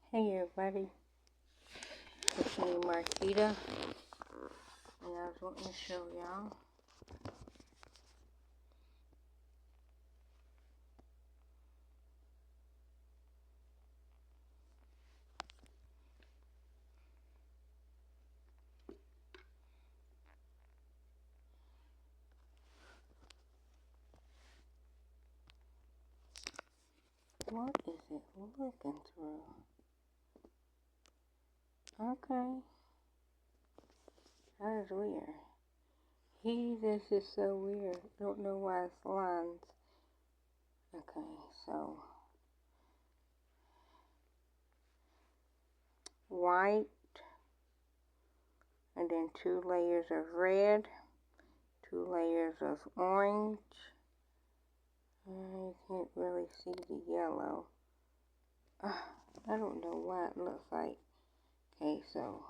Hey everybody, it's me Marquita, and I was wanting to show y'all. What is it looking through? Okay, that is weird. This is so weird. Don't know why it's lines. Okay, so white, and then 2 layers of red, 2 layers of orange. You can't really see the yellow. I don't know what it looks like. Okay, so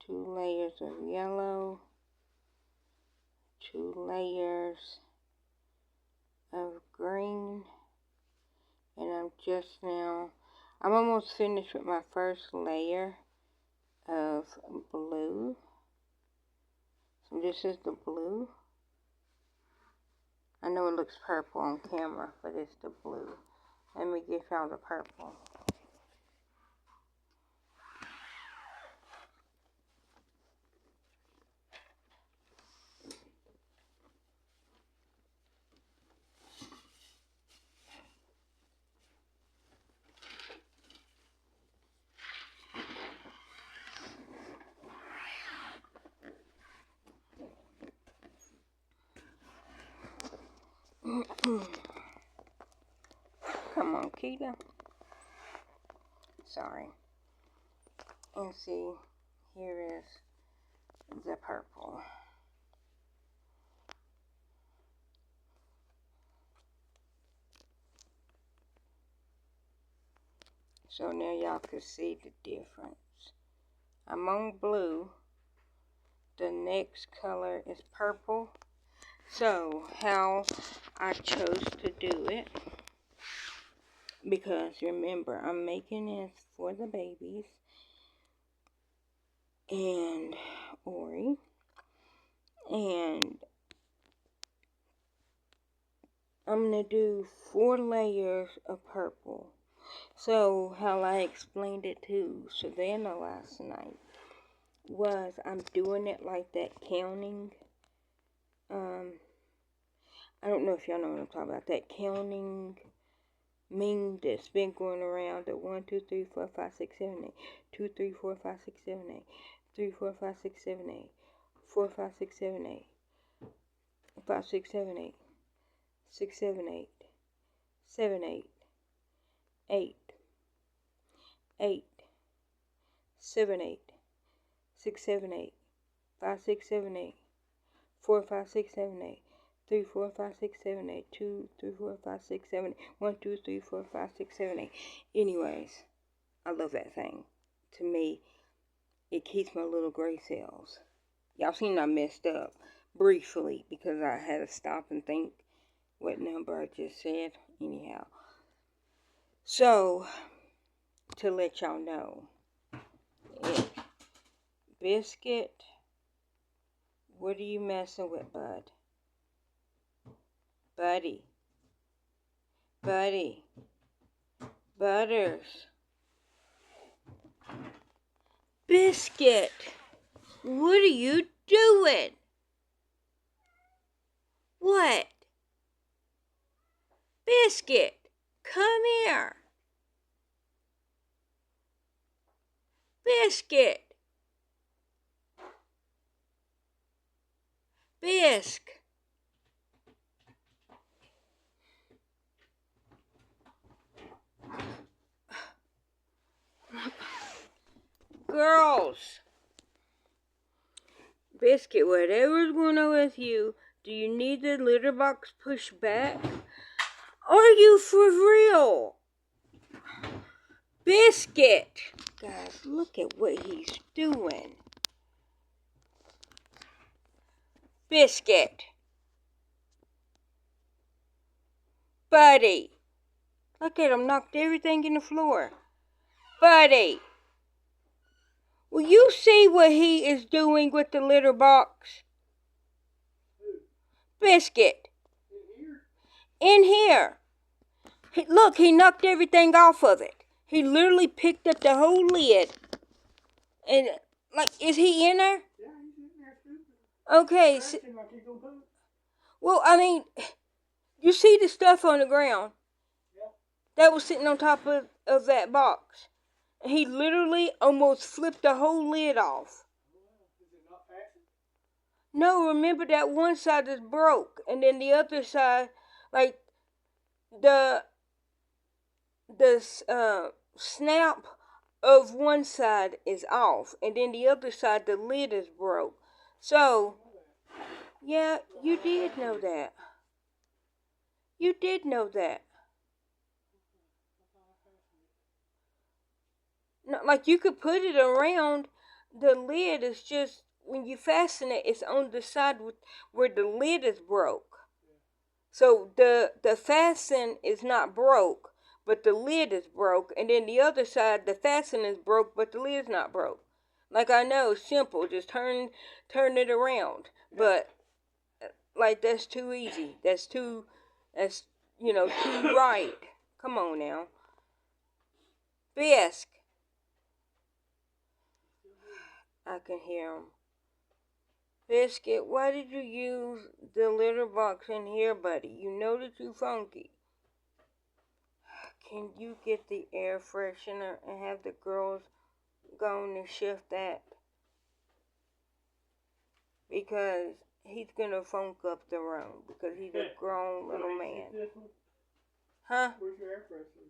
2 layers of yellow, 2 layers of green, and I'm almost finished with my first layer of blue. So this is the blue. I know it looks purple on camera, but it's the blue. Let me give y'all the purple. Come on, Keita. Sorry. And see, here is the purple. So now y'all can see the difference. I'm on blue. The next color is purple. So how I chose to do it, because remember, I'm making this for the babies and Ori, and I'm going to do 4 layers of purple. So how I explained it to Savannah last night was I'm doing it like that counting. I don't know if y'all know what I'm talking about. That counting meme that's been going around. The 1, 2, 3, 4, 5, 6, 7, 8. 2, 3, 4, 5, 6, 7, 8. 3, 4, 5, 6, 7, 8. 4, 5, 6, 7, 8. 5, 6, 7, 8. 6, 7, 8. 7, 8. 8. 8. 7, 8. 6, 7, 8. 5, 6, 7, 8. 4, 5, 6, 7, 8. 3, 4, 5, 6, 7, 8. 2, 3, 4, 5, 6, 7, 8. 1, 2, 3, 4, 5, 6, 7, 8. Anyways, I love that thing. To me, it keeps my little gray cells. Y'all seen I messed up briefly because I had to stop and think what number I just said. Anyhow, so to let y'all know, Biscuit, what are you messing with, bud? Buddy. Butters. Biscuit, what are you doing? What? Biscuit, come here. Biscuit. Bisc. Girls. Biscuit, whatever's going on with you, do you need the litter box pushed back? Are you for real? Biscuit. Guys, look at what he's doing. Biscuit. Buddy. Look at him, knocked everything in the floor. Buddy, will you see what he is doing with the litter box? Biscuit. In here. Look, he knocked everything off of it. He literally picked up the whole lid. And, like, is he in there? Yeah, he's in there stupid. Okay. Like he's gonna poop. Well, I mean, you see the stuff on the ground? Yeah. That was sitting on top of that box. He literally almost flipped the whole lid off. Is it not fastened? No, remember that one side is broke, and then the other side, like the snap of one side is off, and then the other side, the lid is broke. So, yeah, you did know that. You did know that. No, like you could put it around the lid. It's just when you fasten it, it's on the side where the lid is broke. So the fasten is not broke, but the lid is broke, and then the other side, the fasten is broke, but the lid's not broke. Like I know, simple, just turn it around. But like that's too easy. That's too right. Come on now. Bisque. I can hear him. Biscuit, why did you use the litter box in here, buddy? You know that you funky. Can you get the air freshener and have the girls go and shift that? Because he's gonna funk up the room because he's a grown little man. Huh? Where's your air freshener?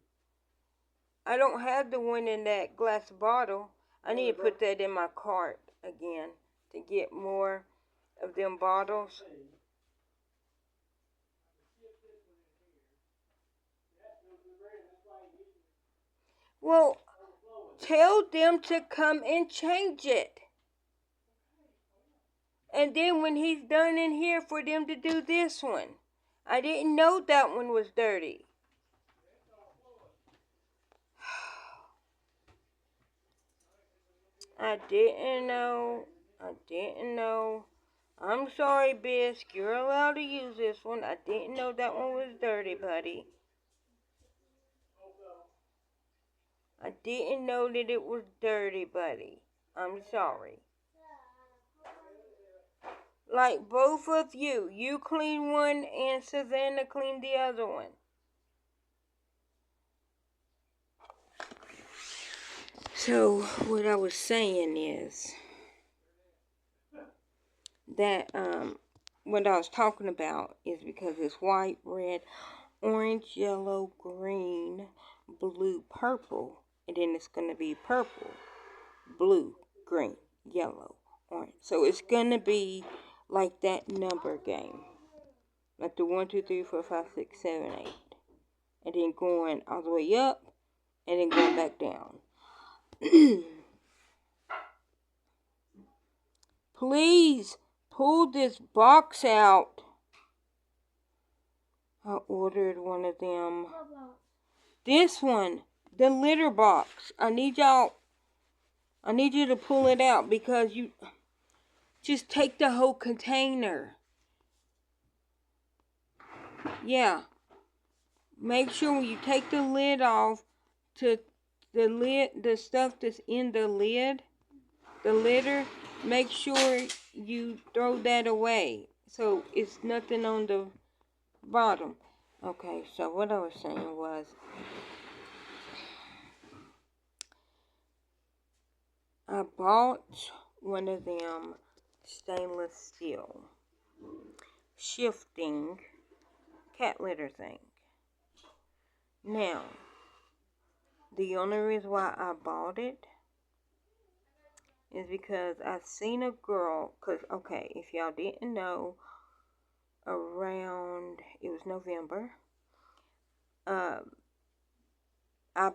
I don't have the one in that glass bottle. I need to put that in my cart again to get more of them bottles. Well, tell them to come and change it. And then when he's done in here, for them to do this one. I didn't know that one was dirty. I didn't know. I'm sorry, Bisque. You're allowed to use this one. I didn't know that one was dirty, buddy. I didn't know that it was dirty, buddy. I'm sorry. Like both of you. You clean one and Savannah clean the other one. So, what I was saying is that, what I was talking about is because it's white, red, orange, yellow, green, blue, purple, and then it's going to be purple, blue, green, yellow, orange. So it's going to be like that number game. Like the 1, 2, 3, 4, 5, 6, 7, 8. And then going all the way up, and then going back down. Please pull this box out. I ordered one of them. This one, the litter box. I need you to pull it out because you just take the whole container. Yeah. Make sure when you take the lid off, the stuff that's in the lid, the litter, make sure you throw that away. So it's nothing on the bottom. Okay, so what I was saying was, I bought one of them stainless steel shifting cat litter thing. Now, the only reason why I bought it is because I seen a girl, okay, if y'all didn't know, it was November, I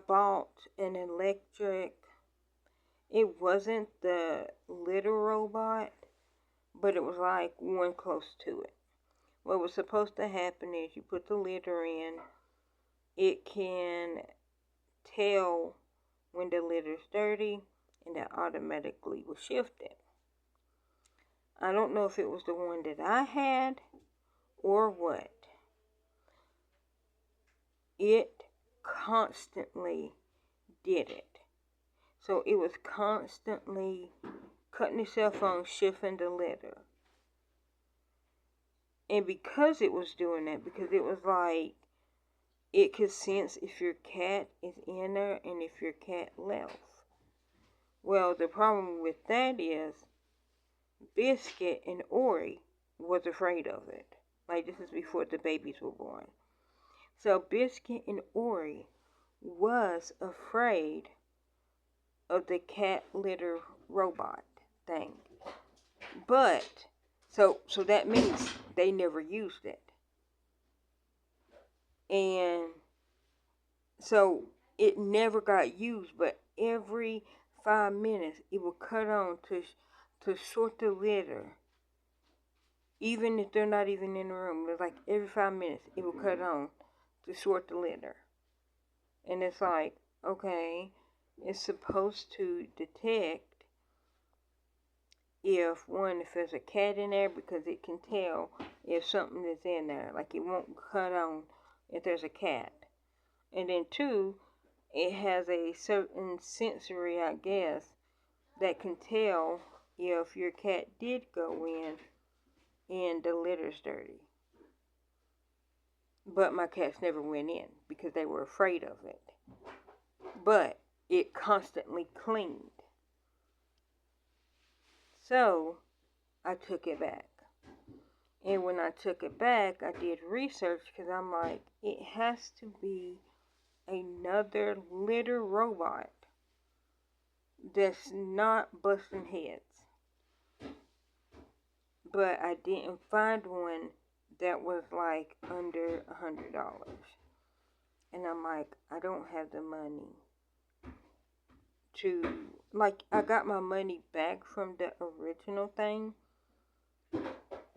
bought an electric, it wasn't the litter robot, but it was like one close to it. What was supposed to happen is you put the litter in, it can tell when the litter's dirty, and that automatically will shift it. I don't know if it was the one that I had or what. It constantly did it. So it was constantly cutting itself on, shifting the litter. And because it was doing that, because it was like, it could sense if your cat is in there and if your cat left. Well, the problem with that is Biscuit and Ori was afraid of it. Like, this is before the babies were born. So Biscuit and Ori was afraid of the cat litter robot thing. But, so that means they never used it. And so it never got used, but every 5 minutes it will cut on to sort the litter. Even if they're not even in the room, it's like every 5 minutes it will cut on to sort the litter. And it's like, okay, it's supposed to detect if there's a cat in there, because it can tell if something is in there. Like, it won't cut on if there's a cat. And then 2, it has a certain sensory, I guess, that can tell if your cat did go in and the litter's dirty. But my cats never went in because they were afraid of it. But it constantly cleaned. So I took it back. And when I took it back, I did research, because I'm like, it has to be another litter robot that's not busting heads. But I didn't find one that was like under $100. And I'm like, I don't have the money to, like, I got my money back from the original thing.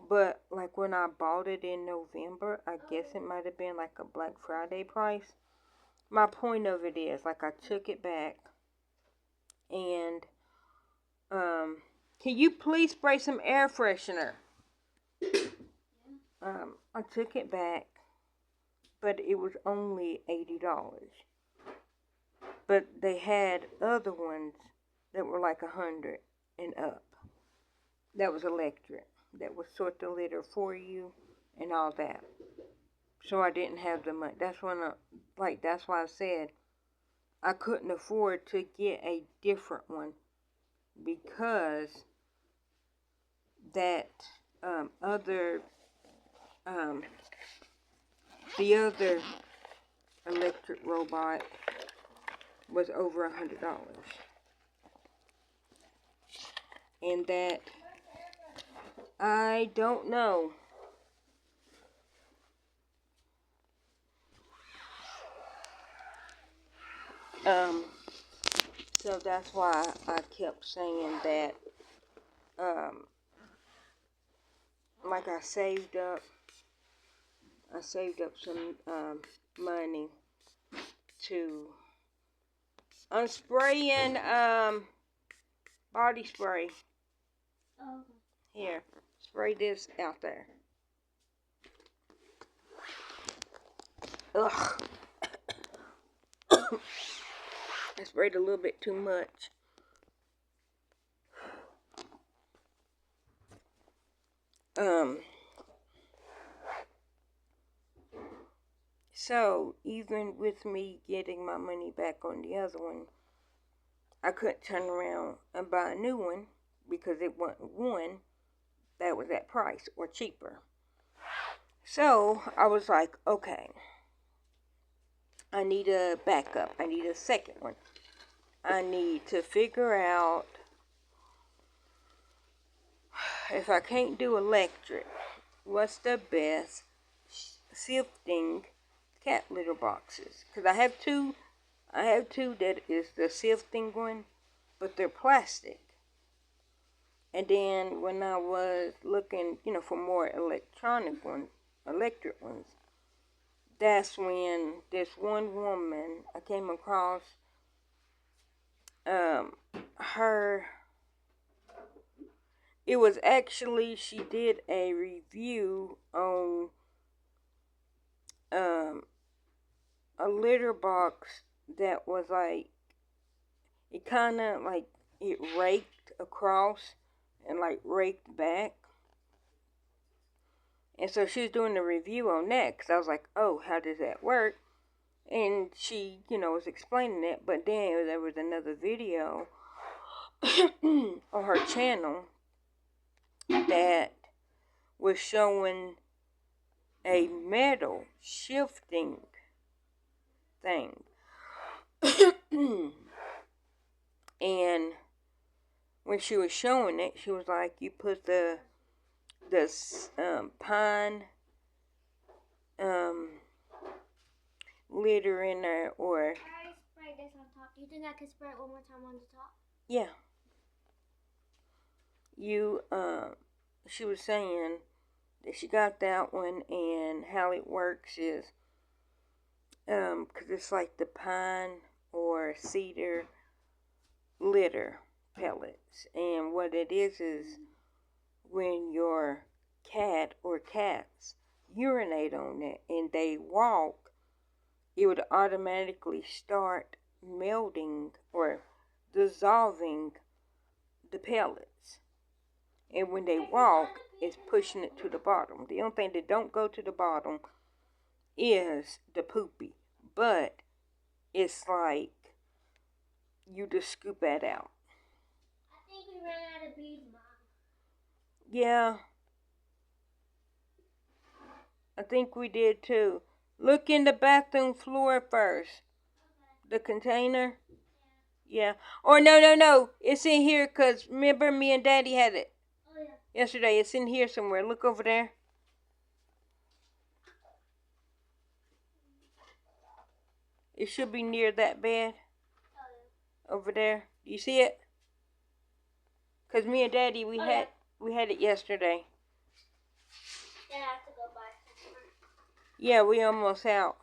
But like when I bought it in November, I guess it might have been like a Black Friday price. My point of it is, like, I took it back, and can you please spray some air freshener? I took it back, but it was only $80. But they had other ones that were like $100 and up. That was electric. That would sort the litter for you and all that. So I didn't have the money. That's why I said I couldn't afford to get a different one, because that the other electric robot was over $100. And that, I don't know. So that's why I kept saying that, like, I saved up some money to, I'm spraying body spray. Oh. Here, spray this out there. Ugh. I sprayed a little bit too much. So even with me getting my money back on the other one, I couldn't turn around and buy a new one, because it wasn't one that was that price or cheaper. So I was like, okay, I need a backup. I need a second one. I need to figure out, if I can't do electric, what's the best sifting cat litter boxes. Because I have two that is the sifting one, but they're plastic. And then when I was looking, for more electric ones, that's when this one woman, I came across her, it was actually, she did a review on a litter box that was like, it kind of like, it raked across and like raked back. And so she was doing a review on that, because I was like, oh, how does that work? And she, was explaining it. But then there was another video on her channel that was showing a metal shifting thing. And when she was showing it, she was like, you put the pine litter in there, or I sprayed this on top. Do you think I could spray it one more time on the top? yeah. She was saying that she got that one, and how it works is, because it's like the pine or cedar litter pellets, and what it is when your cat or cats urinate on it and they walk, it would automatically start melting or dissolving the pellets. And when they walk, it's pushing it to the bottom. The only thing that don't go to the bottom is the poopy. But it's like you just scoop that out. I think we ran out of beads, Mom. Yeah. I think we did too. Look in the bathroom floor first. Okay. The container? Yeah. Or no. It's in here, because remember me and Daddy had it yesterday. It's in here somewhere. Look over there. It should be near that bed. Over there. Do you see it? Because me and Daddy, we had it yesterday. Then I have to go buy some. Yeah, we almost out.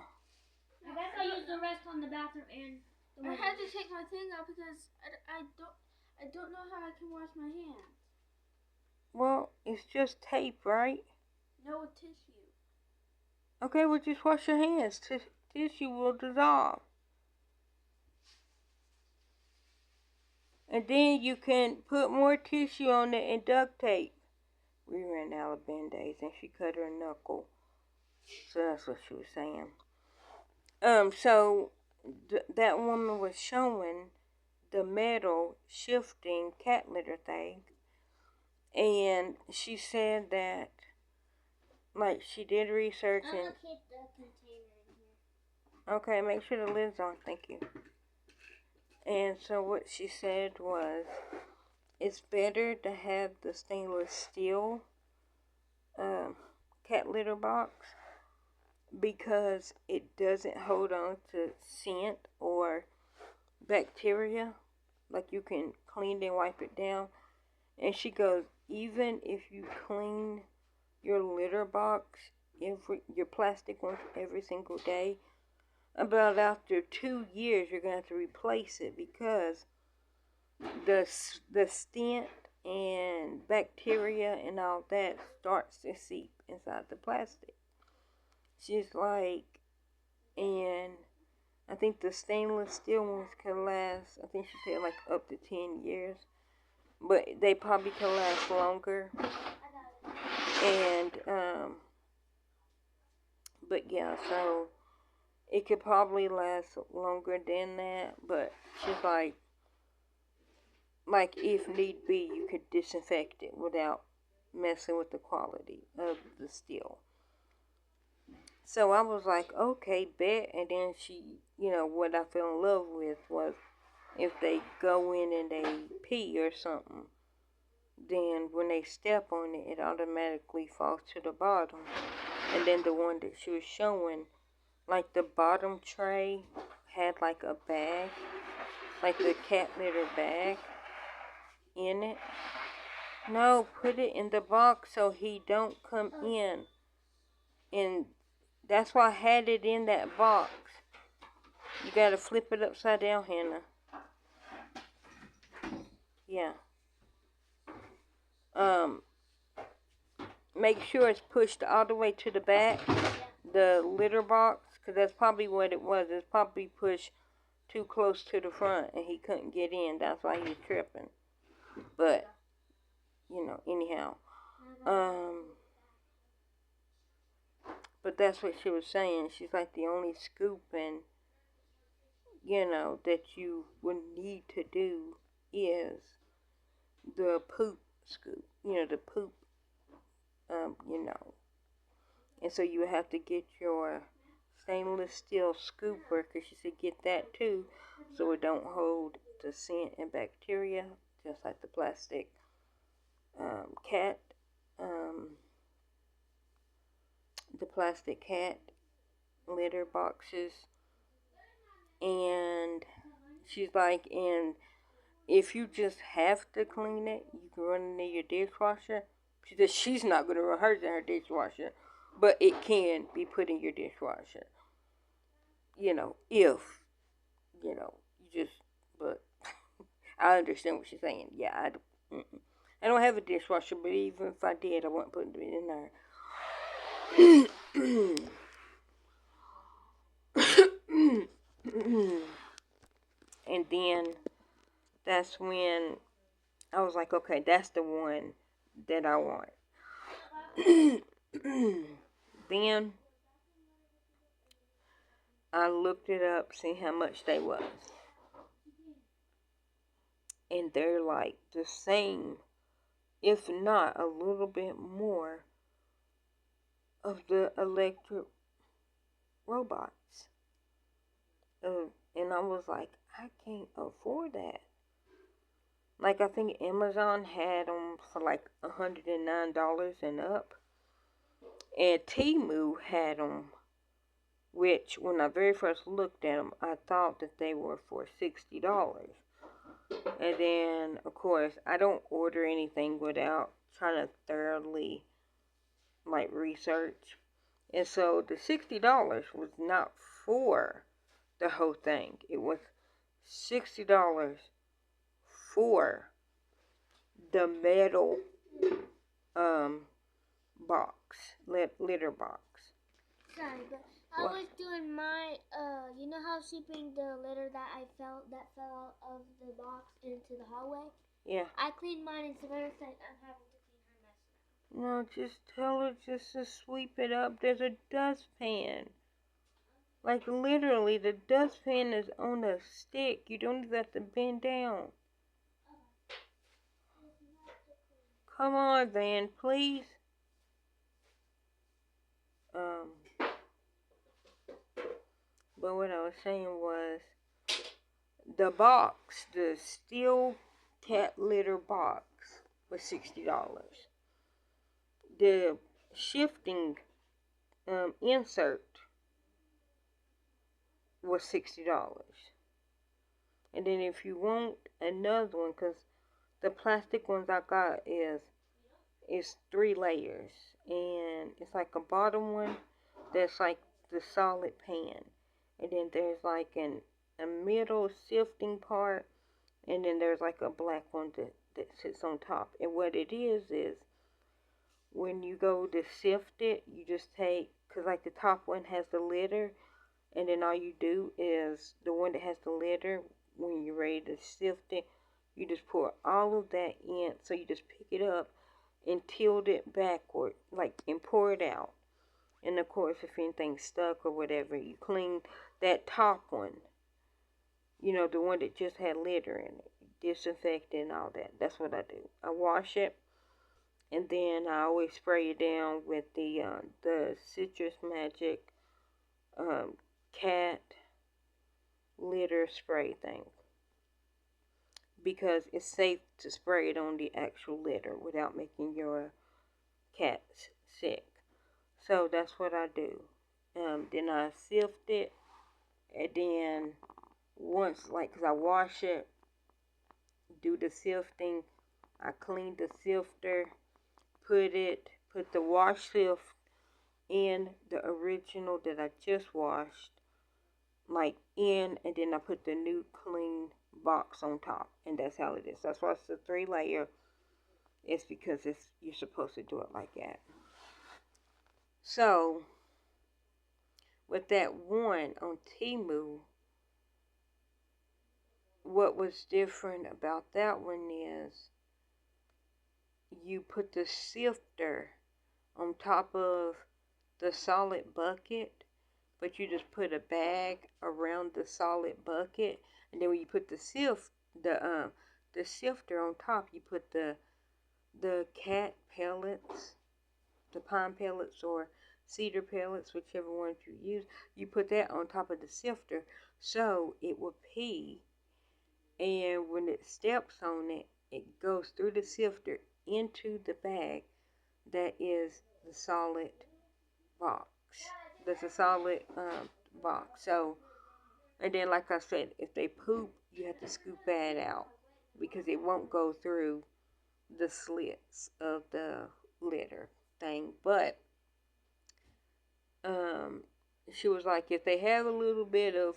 I guess I'll use the rest on the bathroom and the I had to take my thing out because I don't know how I can wash my hands. Well, it's just tape, right? No tissue. Okay, well, just wash your hands. Tissue will dissolve. And then you can put more tissue on it and duct tape. We ran out of Band-Aids and she cut her knuckle. So that's what she was saying. So that woman was showing the metal shifting cat litter thing. And she said that, like, she did research I'm and... gonna keep the container in here. Okay, make sure the lid's on. Thank you. And so what she said was, it's better to have the stainless steel cat litter box, because it doesn't hold on to scent or bacteria. Like, you can clean and wipe it down. And she goes, even if you clean your litter box, your plastic one, every single day, about after 2 years you're going to have to replace it, because the scent and bacteria and all that starts to seep inside the plastic. She's like, and I think the stainless steel ones can last, I think she said, like up to 10 years. But they probably can last longer. And, but yeah, so it could probably last longer than that. But she's like if need be, you could disinfect it without messing with the quality of the steel. So I was like, okay, bet. And then she, what I fell in love with was, if they go in and they pee or something, then when they step on it, it automatically falls to the bottom. And then the one that she was showing, like the bottom tray had like a bag, like the cat litter bag in it. No, put it in the box so he don't come in. And that's why I had it in that box. You gotta flip it upside down, Hannah. Yeah. Make sure it's pushed all the way to the back, the litter box, because that's probably what it was. It's probably pushed too close to the front and he couldn't get in. That's why he's tripping. But, anyhow. But that's what she was saying. She's like, the only scooping, that you would need to do is the poop scoop. The poop, And so you would have to get your stainless steel scooper, because she said get that too, so it don't hold the scent and bacteria, just like the plastic cat, litter boxes. And she's like, and if you just have to clean it, you can run it in your dishwasher. She said she's not going to run hers in her dishwasher, but it can be put in your dishwasher. If, you just, but I understand what she's saying. Yeah, I don't have a dishwasher, but even if I did, I wouldn't put it in there. And then that's when I was like, okay, that's the one that I want. Then I looked it up, see how much they was. And they're like the same, if not a little bit more, of the electric robots. And I was like, I can't afford that. Like, I think Amazon had them for like $109 and up. And Temu had them, which when I very first looked at them, I thought that they were for $60. And then, of course, I don't order anything without trying to thoroughly, research. And so the $60 was not for the whole thing. It was $60 for the metal litter box. Sorry, but I was doing my, you know how sweeping the litter that fell out of the box into the hallway? Yeah. I cleaned mine, and Savannah said I'm having to clean her mess. No, just tell her just to sweep it up. There's a dustpan. Like, literally, the dustpan is on a stick. You don't even have to bend down. Come on, Van, please. But what I was saying was, the box, the steel cat litter box, was $60. The shifting insert was $60. And then if you want another one, because the plastic ones I got is 3 layers, and it's like a bottom one that's like the solid pan, and then there's like a middle sifting part, and then there's like a black one that sits on top. And what it is when you go to sift it, you just take, because like the top one has the litter, and then all you do is the one that has the litter, when you're ready to sift it, you just pour all of that in. So you just pick it up and tilt it backward, and pour it out. And of course, if anything's stuck or whatever, you clean that top one. The one that just had litter in it. Disinfect it and all that. That's what I do. I wash it, and then I always spray it down with the Citrus Magic cat litter spray thing, because it's safe to spray it on the actual litter without making your cats sick. So that's what I do. Then I sift it, and then once, because I wash it, do the sifting, I clean the sifter, put the wash sift in the original that I just washed, in, and then I put the new clean box on top, and that's how it is. That's why it's a 3-layer. It's because you're supposed to do it like that. So with that one on Temu, what was different about that one is you put the sifter on top of the solid bucket, but you just put a bag around the solid bucket, and then when you put the sifter on top, you put the cat pellets, the pine pellets or cedar pellets, whichever ones you use. You put that on top of the sifter so it will pee, and when it steps on it, it goes through the sifter into the bag that is the solid box. That's a solid box. So, and then like I said, if they poop, you have to scoop that out because it won't go through the slits of the litter thing. But she was like, if they have a little bit of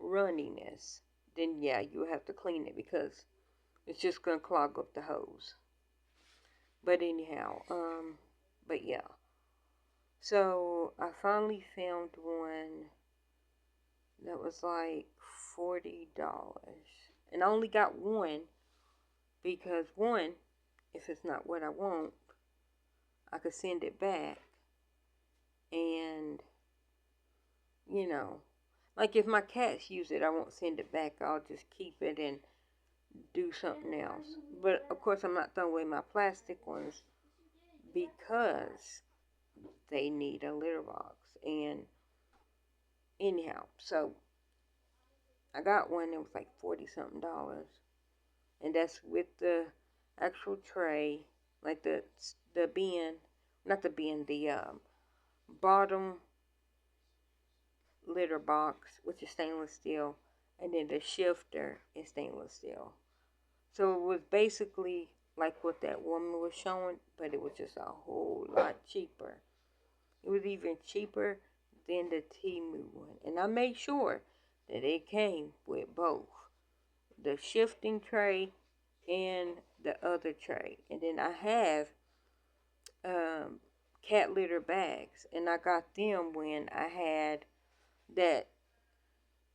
runniness, then yeah, you have to clean it because it's just gonna clog up the hose. But anyhow, but yeah. So I finally found one that was like $40. And I only got one because one, if it's not what I want, I could send it back. And, you know, like if my cats use it, I won't send it back. I'll just keep it and do something else. But of course I'm not throwing away my plastic ones because they need a litter box. And anyhow, so I got one that was like $40-something. And that's with the actual tray, like the bin, not the bin, the bottom litter box, which is stainless steel, and then the shifter is stainless steel. So it was basically like what that woman was showing, but it was just a whole lot cheaper. It was even cheaper than the Temu one. And I made sure that it came with both the shifting tray and the other tray. And then I have cat litter bags, and I got them when I had that.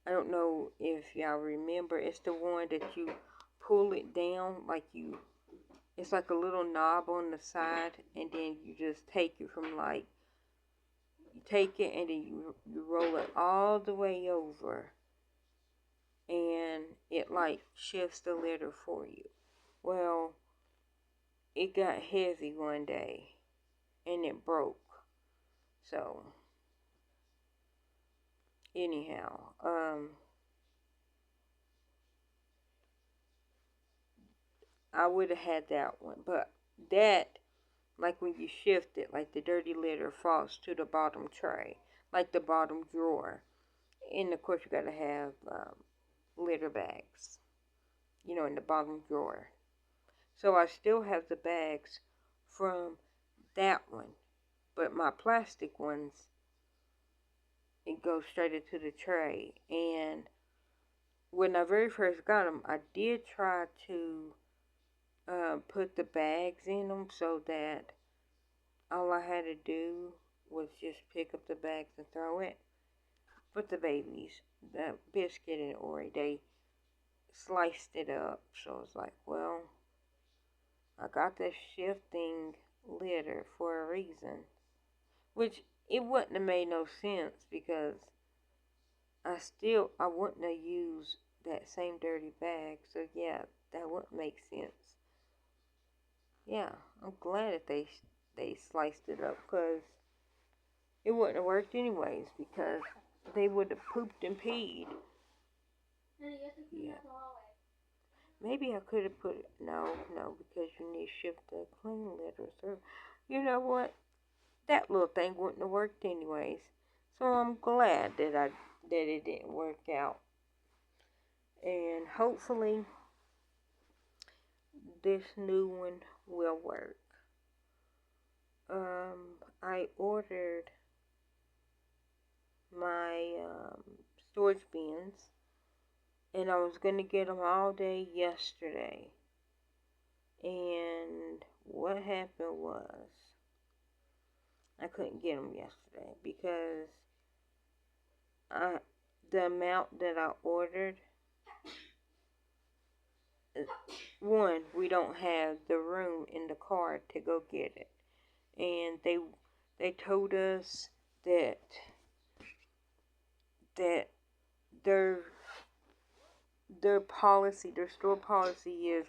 I don't know if y'all remember, it's the one that you pull it down, like it's like a little knob on the side, and then you just take it from like, you take it and then you roll it all the way over, and it like shifts the litter for you. Well, it got heavy one day, and it broke. So, anyhow, I would have had that one, but that, like when you shift it, like the dirty litter falls to the bottom tray, like the bottom drawer. And of course you gotta have litter bags, you know, in the bottom drawer. So I still have the bags from that one, but my plastic ones, it goes straight into the tray. And when I very first got them, I did try to put the bags in them so that all I had to do was just pick up the bags and throw it. But the babies, the Biscuit and Ori, they sliced it up. So it's like, well, I got this shifting litter for a reason. Which it wouldn't have made no sense because I wouldn't have used that same dirty bag. So yeah, that wouldn't make sense. Yeah, I'm glad that they sliced it up because it wouldn't have worked anyways because they would have pooped and peed. Yeah. Maybe I could have put it. No, because you need to shift the clean litter. So, you know what? That little thing wouldn't have worked anyways. So I'm glad that it didn't work out. And hopefully this new one will work. I ordered my storage bins and I was going to get them all day yesterday. And what happened was I couldn't get them yesterday because the amount that I ordered, one, we don't have the room in the car to go get it. And they told us that their policy, their store policy is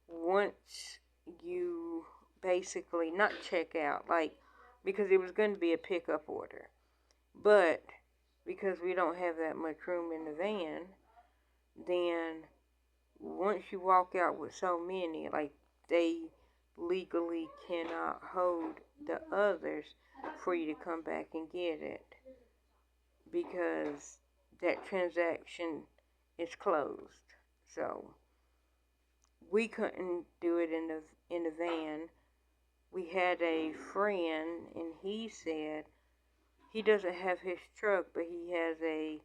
once you basically not check out, like, because it was going to be a pickup order, but because we don't have that much room in the van, then once you walk out with so many, like, they legally cannot hold the others for you to come back and get it because that transaction is closed. So we couldn't do it in the van. We had a friend, and he said he doesn't have his truck, but he has a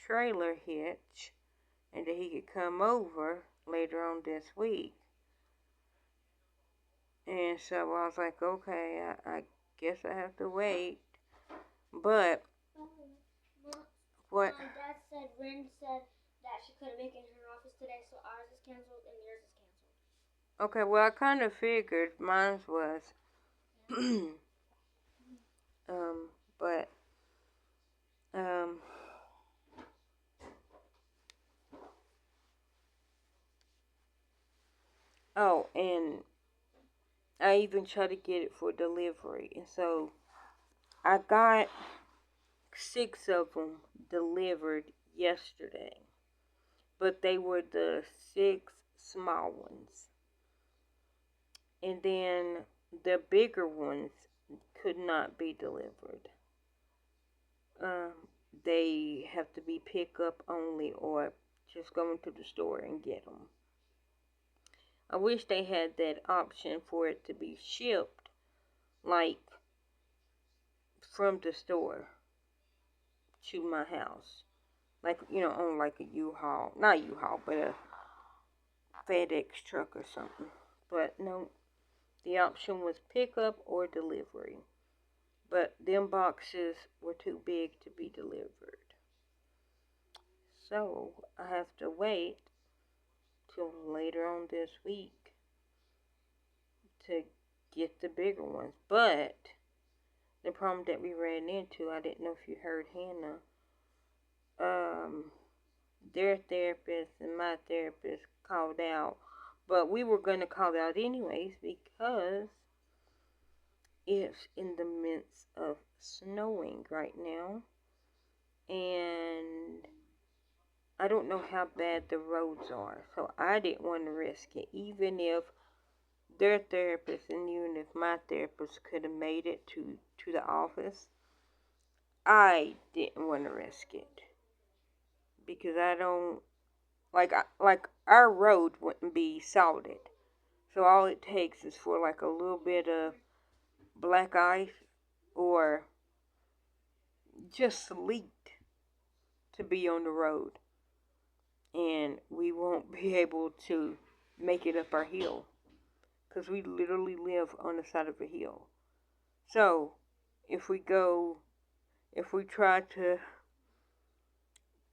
trailer hitch, and that he could come over later on this week. And so I was like, okay, I guess I have to wait. But what? Dad said Rin said that she couldn't make it in her office today, so ours is canceled and yours is canceled. Okay, well, I kind of figured mine was. But oh, and I even tried to get it for delivery, and so I got 6 of them delivered yesterday, but they were the 6 small ones, and then the bigger ones could not be delivered. They have to be pick up only, or just go into the store and get them. I wish they had that option for it to be shipped, like, from the store to my house. Like, on like a U-Haul. Not U-Haul, but a FedEx truck or something. But no, the option was pickup or delivery. But them boxes were too big to be delivered. So I have to wait till later on this week to get the bigger ones. But the problem that we ran into, I didn't know if you heard Hannah, their therapist and my therapist called out, but we were going to call out anyways because it's in the midst of snowing right now, and I don't know how bad the roads are, so I didn't want to risk it. Even if their therapist and even if my therapist could have made it to the office, I didn't want to risk it because I don't like our road wouldn't be salted, so all it takes is for like a little bit of black ice or just sleet to be on the road, and we won't be able to make it up our hill because we literally live on the side of a hill. So if we try to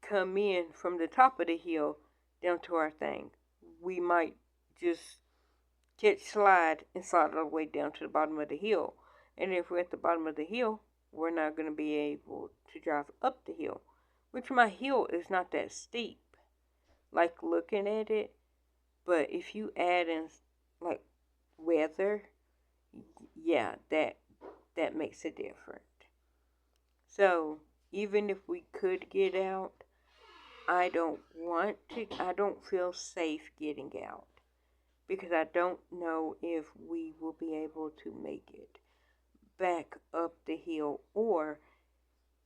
come in from the top of the hill down to our thing, we might just catch slide and slide all the way down to the bottom of the hill. And if we're at the bottom of the hill, we're not going to be able to drive up the hill, which my hill is not that steep, like looking at it. But if you add in like weather, yeah, that makes a difference. So even if we could get out, I don't feel safe getting out because I don't know if we will be able to make it back up the hill, or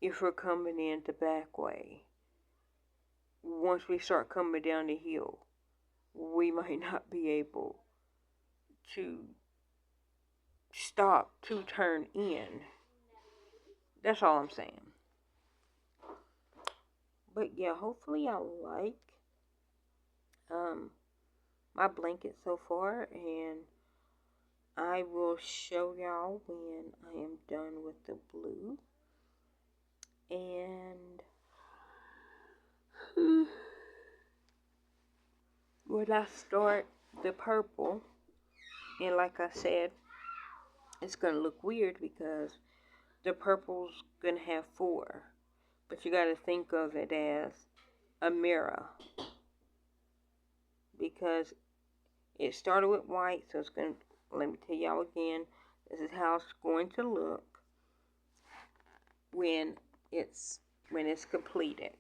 if we're coming in the back way. Once we start coming down the hill, we might not be able to stop to turn in. That's all I'm saying. But yeah, hopefully I like my blanket so far, and I will show y'all when I am done with the blue. And when I start the purple, and like I said, it's going to look weird because the purple's going to have 4. But you got to think of it as a mirror. Because it started with white, so it's going to, let me tell y'all again, this is how it's going to look when it's completed.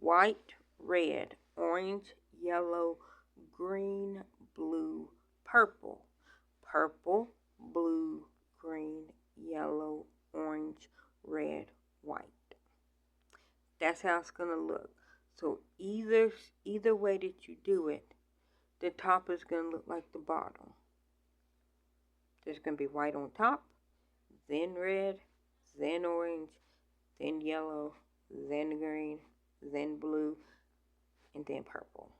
White, red, orange, yellow, green, blue, purple. Purple, blue, green, yellow, orange, red, white. That's how it's going to look. So either way that you do it, the top is going to look like the bottom. There's going to be white on top, then red, then orange, then yellow, then green, then blue, and then purple.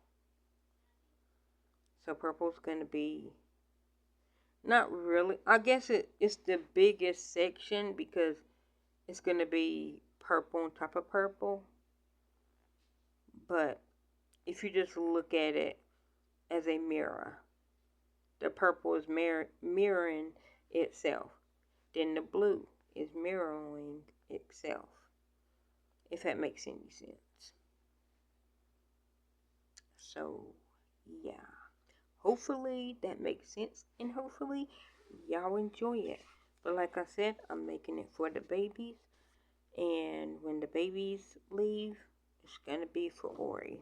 So purple's going to be, not really, I guess it's the biggest section because it's going to be purple on top of purple. But if you just look at it as a mirror, the purple is mirroring itself. Then the blue is mirroring itself. If that makes any sense. So, yeah. Hopefully that makes sense. And hopefully y'all enjoy it. But like I said, I'm making it for the babies. And when the babies leave, it's going to be for Ori.